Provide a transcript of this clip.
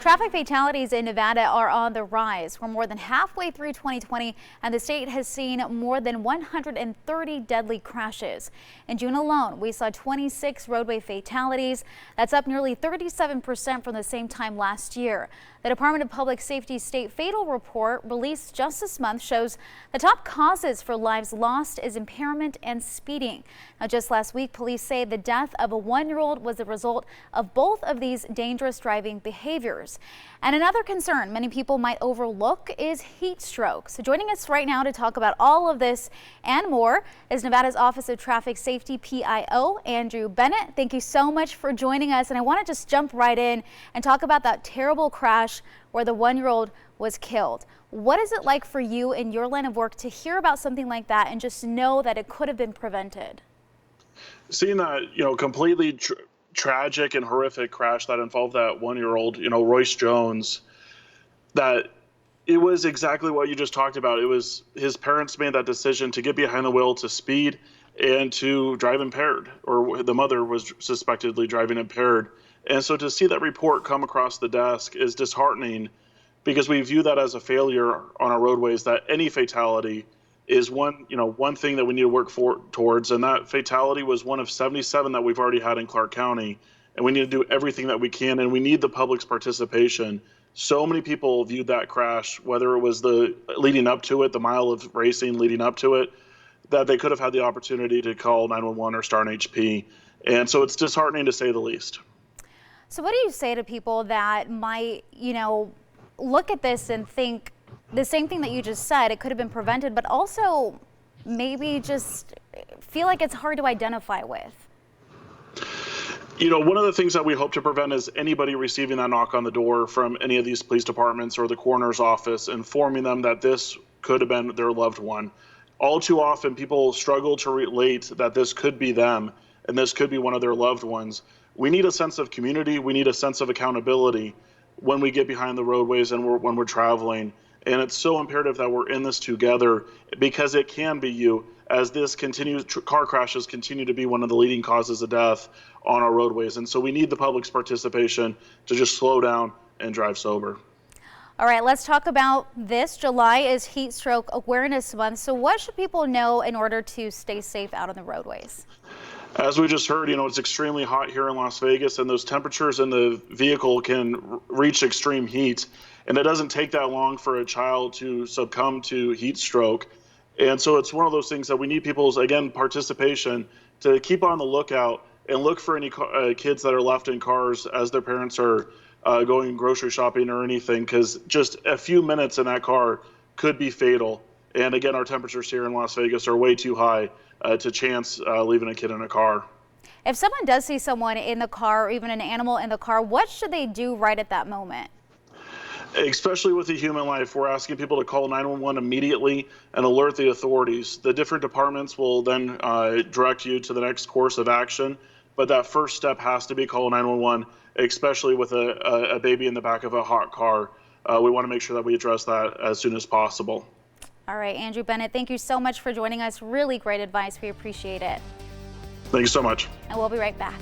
Traffic fatalities in Nevada are on the rise. We're more than halfway through 2020, and the state has seen more than 130 deadly crashes. In June alone, we saw 26 roadway fatalities. That's up nearly 37% from the same time last year. The Department of Public Safety's state fatal report released just this month shows the top causes for lives lost is impairment and speeding. Now, just last week, police say the death of a 1-year-old was the result of both of these dangerous driving behaviors. And another concern many people might overlook is heat stroke. So joining us right now to talk about all of this and more is Nevada's Office of Traffic Safety PIO, Andrew Bennett. Thank you so much for joining us. And I want to just jump right in and talk about that terrible crash where the 1-year-old was killed. What is it like for you in your line of work to hear about something like that and just know that it could have been prevented? Seeing that, completely tragic and horrific crash that involved that 1-year-old, Royce Jones, that it was exactly what you just talked about. It was his parents made that decision to get behind the wheel, to speed and to drive impaired, or the mother was suspectedly driving impaired. And so to see that report come across the desk is disheartening, because we view that as a failure on our roadways, that any fatality is one thing that we need to work towards. And that fatality was one of 77 that we've already had in Clark County. And we need to do everything that we can, and we need the public's participation. So many people viewed that crash, whether it was the leading up to it, the mile of racing leading up to it, that they could have had the opportunity to call 911 or start an HP. And so it's disheartening, to say the least. So what do you say to people that might, look at this and think the same thing that you just said, it could have been prevented, but also maybe just feel like it's hard to identify with? One of the things that we hope to prevent is anybody receiving that knock on the door from any of these police departments or the coroner's office informing them that this could have been their loved one. All too often, people struggle to relate that this could be them and this could be one of their loved ones. We need a sense of community. We need a sense of accountability when we get behind the roadways and when we're traveling. And it's so imperative that we're in this together, because it can be you, as this continues, car crashes continue to be one of the leading causes of death on our roadways. And so we need the public's participation to just slow down and drive sober. All right, let's talk about this. July is Heat Stroke Awareness Month. So what should people know in order to stay safe out on the roadways? As we just heard, it's extremely hot here in Las Vegas, and those temperatures in the vehicle can reach extreme heat. And it doesn't take that long for a child to succumb to heat stroke. And so it's one of those things that we need people's, again, participation to keep on the lookout and look for any kids that are left in cars as their parents are going grocery shopping or anything, because just a few minutes in that car could be fatal. And again, our temperatures here in Las Vegas are way too high to chance leaving a kid in a car. If someone does see someone in the car or even an animal in the car, what should they do right at that moment? Especially with a human life, we're asking people to call 911 immediately and alert the authorities. The different departments will then direct you to the next course of action. But that first step has to be call 911, especially with a baby in the back of a hot car. We want to make sure that we address that as soon as possible. All right, Andrew Bennett, thank you so much for joining us. Really great advice. We appreciate it. Thank you so much. And we'll be right back.